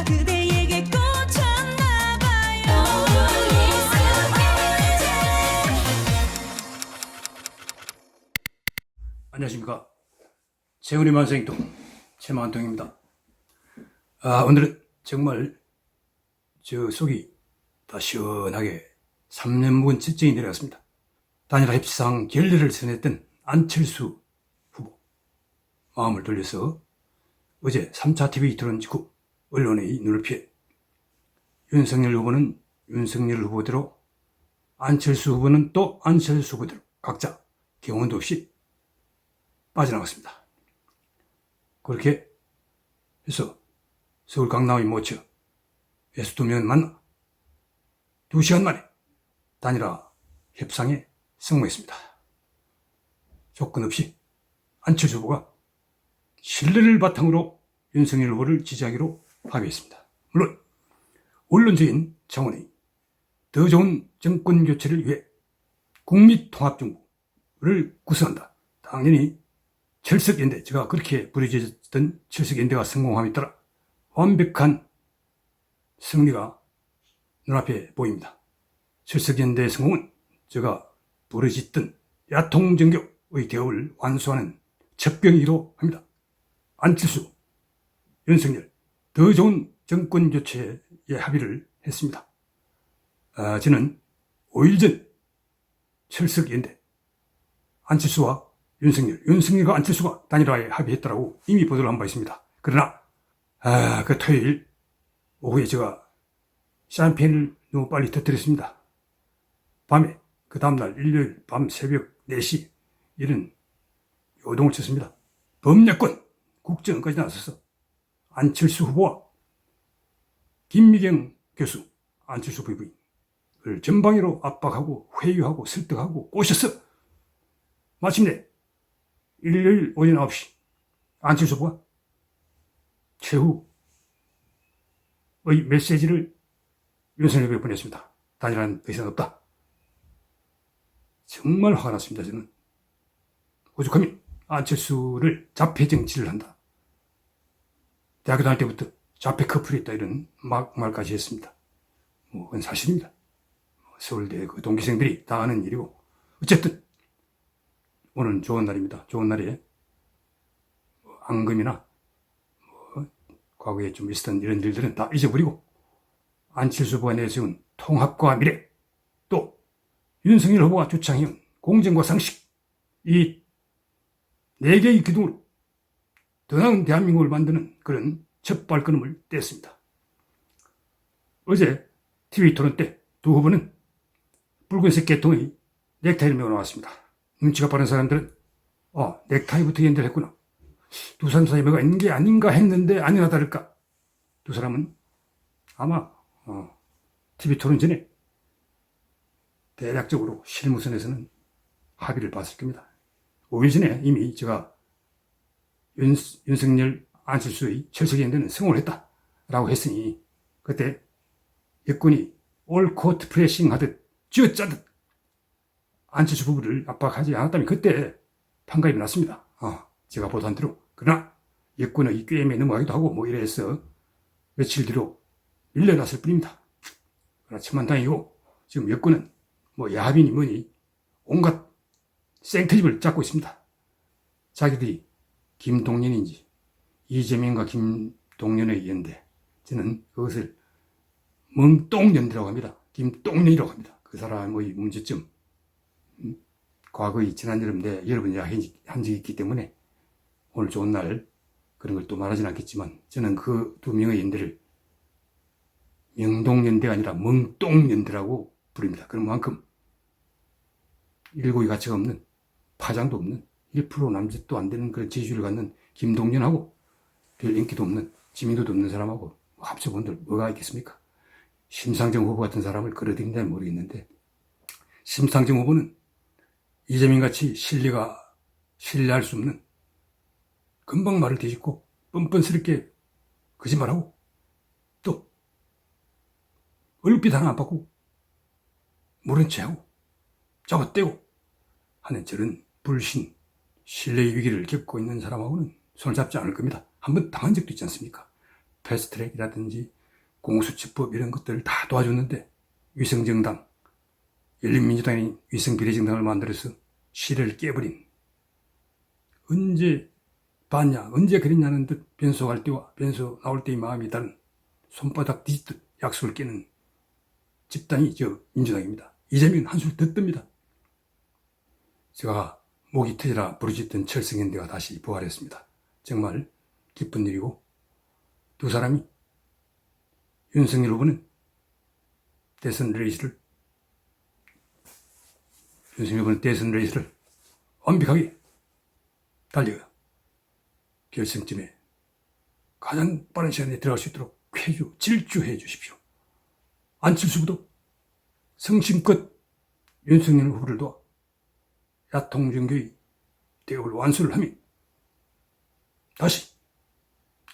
그대에게 꽂혔나봐요. 안녕하십니까. 재훈의 만생동 최만동입니다. 오늘은 정말 저 속이 다 시원하게 3년 묵은 질증이 내려갔습니다. 단일화 협상 결례를 선했던 안철수 후보 마음을 돌려서 어제 3차 TV 토론 직후 언론의 눈을 피해 윤석열 후보는 윤석열 후보대로, 안철수 후보는 또 안철수 후보대로 각자 경험도 없이 빠져나갔습니다. 그렇게 해서 서울 강남에 모처 62명 만나 2시간 만에 단일화 협상에 성공했습니다. 조건 없이 안철수 후보가 신뢰를 바탕으로 윤석열 후보를 지지하기로 합의했습니다. 물론 원론적인 차원의 더 좋은 정권 교체를 위해 국민통합정부를 구성한다. 당연히 철석연대, 제가 그렇게 부르짖었던 철석연대가 성공함에 따라 완벽한 승리가 눈앞에 보입니다. 철석연대의 성공은 제가 부르짖던 야통정교의 대업을 완수하는 첩병이기도 합니다. 안철수, 윤석열, 더 좋은 정권 교체에 합의를 했습니다. 저는 5일 전 철석연대, 안철수와 윤석열과 안철수가 단일화에 합의했다라고 이미 보도를 한 바 있습니다. 그러나 그 토요일 오후에 제가 샴페인을 너무 빨리 터뜨렸습니다. 밤에, 그 다음날 일요일 밤 새벽 4시 이런 요동을 쳤습니다. 범야권 국정까지 나서서 안철수 후보와 김미경 교수, 안철수 부부를 전방위로 압박하고 회유하고 설득하고 꼬셔서 마침내 일요일 오전 9시 안철수 후보가 최후의 메시지를 윤석열에게 보냈습니다. 단일화는 더 이상 없다. 정말 화가 났습니다. 저는 오죽하면 안철수를 자폐 정치를 한다, 대학교 다닐 때부터 자폐 커플이 있다, 이런 막말까지 했습니다. 그건 사실입니다. 서울대 그 동기생들이 다 아는 일이고, 어쨌든 오늘은 좋은 날입니다. 좋은 날에 앙금이나 과거에 좀 있었던 이런 일들은 다 잊어버리고 안철수 후보가 내세운 통합과 미래, 또 윤석열 후보가 주창해온 공정과 상식, 이 4개의 기둥으로 더 나은 대한민국을 만드는 그런 첫 발걸음을 뗐습니다. 어제 TV 토론 때 두 후보는 붉은색 계통의 넥타이를 메고 나왔습니다. 눈치가 빠른 사람들은 넥타이부터 연대를 했구나, 두 사람 사이에 뭐가 있는 게 아닌가 했는데, 아니나 다를까 두 사람은 아마 TV 토론 전에 대략적으로 실무선에서는 합의를 봤을 겁니다. 5일 전에 이미 제가 윤석열, 안철수의 철석연대는 성공을 했다라고 했으니, 그때 여권이 올코트 프레싱 하듯 쥐어짜듯 안철수 부부를 압박하지 않았다면 그때 판가임이 났습니다. 제가 보도한 대로. 그러나 여권의 꾀임에 넘어가기도 하고 이래서 며칠 뒤로 밀려났을 뿐입니다. 그러나 천만다행이고, 지금 여권은 야합이니 뭐니 온갖 생트집을 잡고 있습니다. 자기들이 김동연인지 이재명과 김동연의 연대, 저는 그것을 멍똥연대라고 합니다. 김동연이라고 합니다. 그 사람의 문제점, 과거의 지난여름 여러분이 한 적이 있기 때문에 오늘 좋은 날 그런 걸 또 말하지는 않겠지만, 저는 그 두 명의 연대를 명동연대가 아니라 멍똥연대라고 부릅니다. 그런 만큼 일고의 가치가 없는, 파장도 없는, 1% 남짓도 안 되는 그런 지지율을 갖는 김동연하고 별 인기도 없는, 지명도도 없는 사람하고 합쳐본들 뭐가 있겠습니까? 심상정 후보 같은 사람을 끌어들인다면 모르겠는데, 심상정 후보는 이재명같이 신뢰할 수 없는, 금방 말을 뒤집고 뻔뻔스럽게 거짓말하고 또 얼핏 하나 안 받고 모른 체하고 잡아떼고 하는 저런 불신, 신뢰의 위기를 겪고 있는 사람하고는 손을 잡지 않을 겁니다. 한번 당한 적도 있지 않습니까? 패스트트랙이라든지 공수처법 이런 것들을 다 도와줬는데 위성정당, 열린민주당이 위성비례정당을 만들어서 시대를 깨버린, 언제 봤냐, 언제 그랬냐는 듯 변소 갈 때와 변소 나올 때의 마음이 다른 손바닥 뒤집듯 약속을 깨는 집단이 저 민주당입니다. 이재명은 한술 더 뜹니다. 제가 목이 터지라 부르짖던 철성현대가 다시 부활했습니다. 정말 기쁜 일이고, 두 사람이, 윤석열 후보는 대선 레이스를 완벽하게 달려요. 결승점에 가장 빠른 시간에 들어갈 수 있도록 질주해 주십시오. 안철수 후보도 성심껏 윤석열 후보를 도와 야통 정교의 대업을 완수를 하며 다시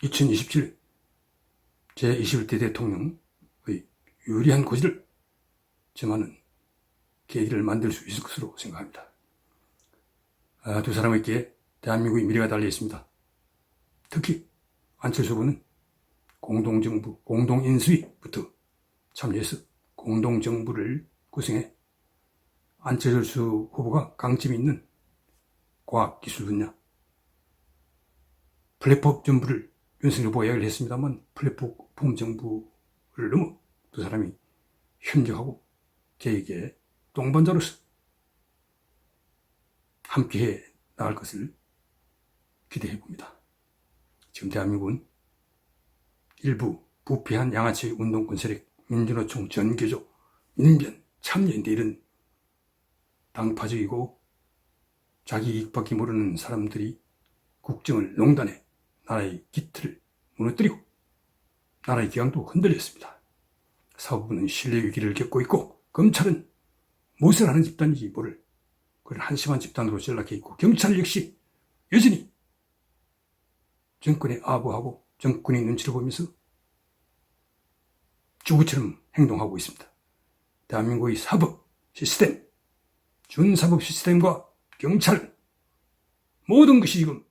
2027 제21대 대통령의 유리한 고지를 점하는 계기를 만들 수 있을 것으로 생각합니다. 두 사람에게 대한민국의 미래가 달려 있습니다. 특히 안철수 후보는 공동정부, 공동인수위부터 참여해서 공동정부를 구성해 안철수 후보가 강점이 있는 과학기술 분야, 플랫폼 정부를 윤석열 후보가 이야기를 했습니다만, 플랫폼 정부를 넘어 두 사람이 협력하고 계획의 동반자로서 함께해 나갈 것을 기대해 봅니다. 지금 대한민국은 일부 부패한 양아치 운동권 세력, 민주노총, 전교조, 민변, 참여인대 이런 당파적이고 자기 이익밖에 모르는 사람들이 국정을 농단해 나라의 기틀을 무너뜨리고 나라의 기강도 흔들렸습니다. 사법부는 신뢰 위기를 겪고 있고, 검찰은 무엇을 하는 집단인지 모를 그런 한심한 집단으로 전락해 있고, 경찰 역시 여전히 정권에 아부하고 정권의 눈치를 보면서 주구처럼 행동하고 있습니다. 대한민국의 사법 시스템, 준사법 시스템과 경찰, 모든 것이 지금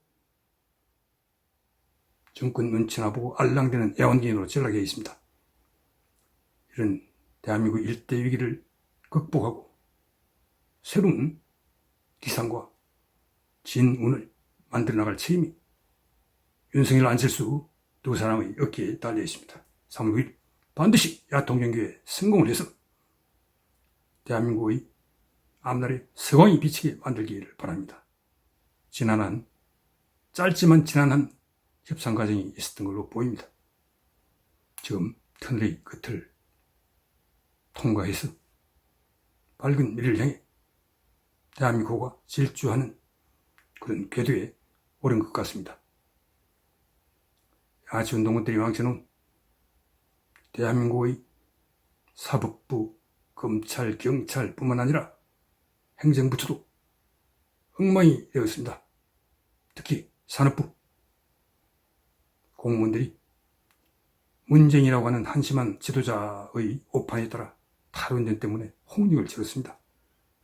정권 눈치나 보고 알랑대는 애완견으로 전락해 있습니다. 이런 대한민국 일대 위기를 극복하고 새로운 기상과 진운을 만들어 나갈 책임이 윤석열, 안철수 두 사람의 어깨에 달려 있습니다. 3월 9일 반드시 야통정교에 성공을 해서 대한민국의 앞날에 서광이 비치게 만들기를 바랍니다. 짧지만 지난한 협상 과정이 있었던 걸로 보입니다. 지금 터널의 끝을 통과해서 밝은 미래를 향해 대한민국과 질주하는 그런 궤도에 오른 것 같습니다. 양아치 운동권들이 망쳐놓은 대한민국의 사법부, 검찰, 경찰뿐만 아니라 행정부처도 엉망이 되었습니다. 특히 산업부 공무원들이 문재인이라고 하는 한심한 지도자의 오판에 따라 탈원전 때문에 홍역을 치렀습니다.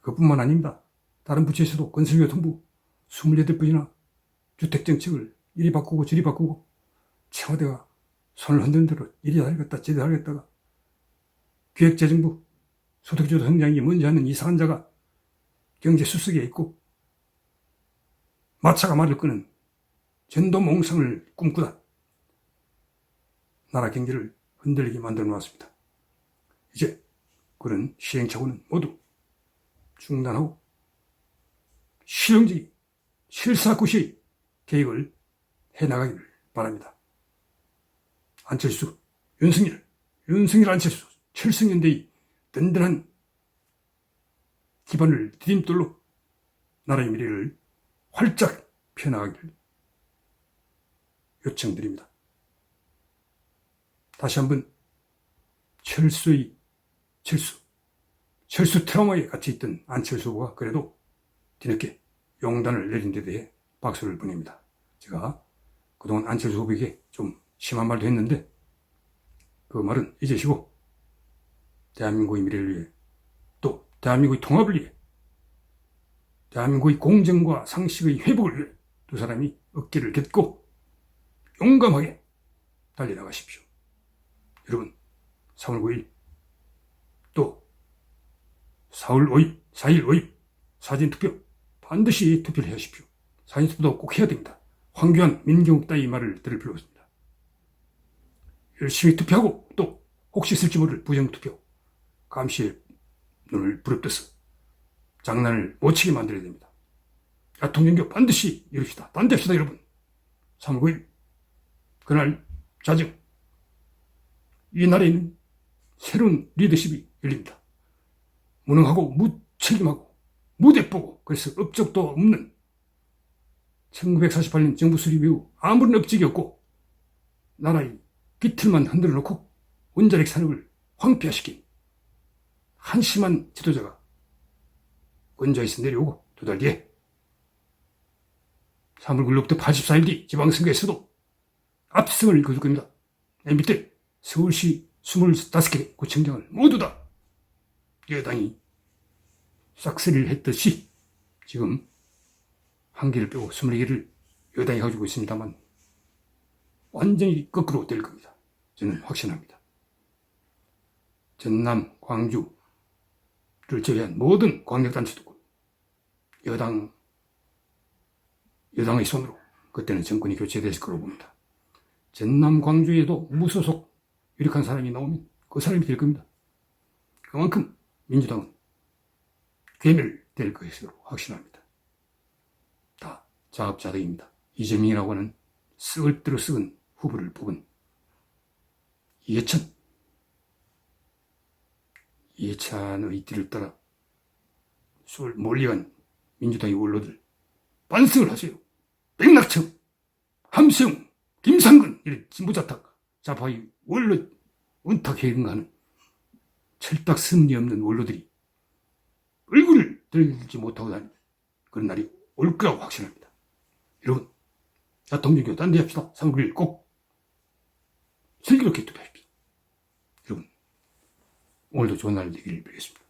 그뿐만 아닙니다. 다른 부처에서도 건설교통부 28번이나 주택정책을 이리 바꾸고 저리 바꾸고, 청와대가 손을 흔드는 대로 이리 하겠다 저리 하겠다가, 기획재정부 소득주도 성장이 뭔지 하는 이상한 자가 경제수석에 있고, 마차가 말을 끄는 전도몽상을 꿈꾸다 나라 경제를 흔들리게 만들어 놓았습니다. 이제 그런 시행착오는 모두 중단하고 실용적인 실사구시의 계획을 해나가기를 바랍니다. 안철수, 윤석열, 안철수, 철성현대의 든든한 기반을 디딤돌로 나라의 미래를 활짝 펴나가기를 요청드립니다. 다시 한번 철수 트라우마에 갇혀있던 안철수 후보가 그래도 뒤늦게 용단을 내린 데 대해 박수를 보냅니다. 제가 그동안 안철수 후보에게 좀 심한 말도 했는데 그 말은 잊으시고 대한민국의 미래를 위해, 또 대한민국의 통합을 위해, 대한민국의 공정과 상식의 회복을 위해 두 사람이 어깨를 겟고 용감하게 달려나가십시오. 여러분, 3월 9일, 또 4월 5일, 4일 5일 사전투표 반드시 투표를 하십시오. 사전투표도 꼭 해야 됩니다. 황교안, 민경욱 따위 말을 들을 필요 없습니다. 열심히 투표하고 또 혹시 있을지 모를 부정투표, 감시에 눈을 부릅뜨서 장난을 못 치게 만들어야 됩니다. 야통정교 반드시 이룹시다. 반대합시다 여러분. 3월 9일 그날 자정 이 나라에는 새로운 리더십이 열립니다. 무능하고 무책임하고 무대뽀고 그래서 업적도 없는 1948년 정부 수립 이후 아무런 업적이 없고 나라의 깃틀만 흔들어 놓고 원자력 산업을 황폐화시킨 한심한 지도자가 원자에서 내려오고 두 달 뒤에 3월 9일부터 84일 뒤 지방선거에서도 압승을 거둘 겁니다. MB 때 서울시 25개 구청장을 모두 다 여당이 싹쓸이를 했듯이 지금 한 개를 빼고 24개를 여당이 가지고 있습니다만 완전히 거꾸로 될 겁니다. 저는 확신합니다. 전남, 광주를 제외한 모든 광역단체도 여당의 손으로 그때는 정권이 교체됐을 거라고 봅니다. 전남, 광주에도 무소속 유력한 사람이 나오면 그 사람이 될 겁니다. 그만큼 민주당은 괴멸될 것으로 확신합니다. 다 자업자득입니다. 이재명이라고 하는 썩을 대로 썩은 후보를 뽑은 이해찬의 뒤를 따라 술 몰려간 민주당의 원로들 반성을 하세요. 백낙청, 함세웅, 김상근 이런 진보자탁 좌파의 원로 은탁해응하는 철딱서니 없는 원로들이 얼굴을 들지 못하고 다니는 그런 날이 올 거라고 확신합니다. 여러분, 야통정교 단대합시다. 3월 9일 꼭 슬기롭게 투표하십시오. 여러분, 오늘도 좋은 날 되기를 빌겠습니다.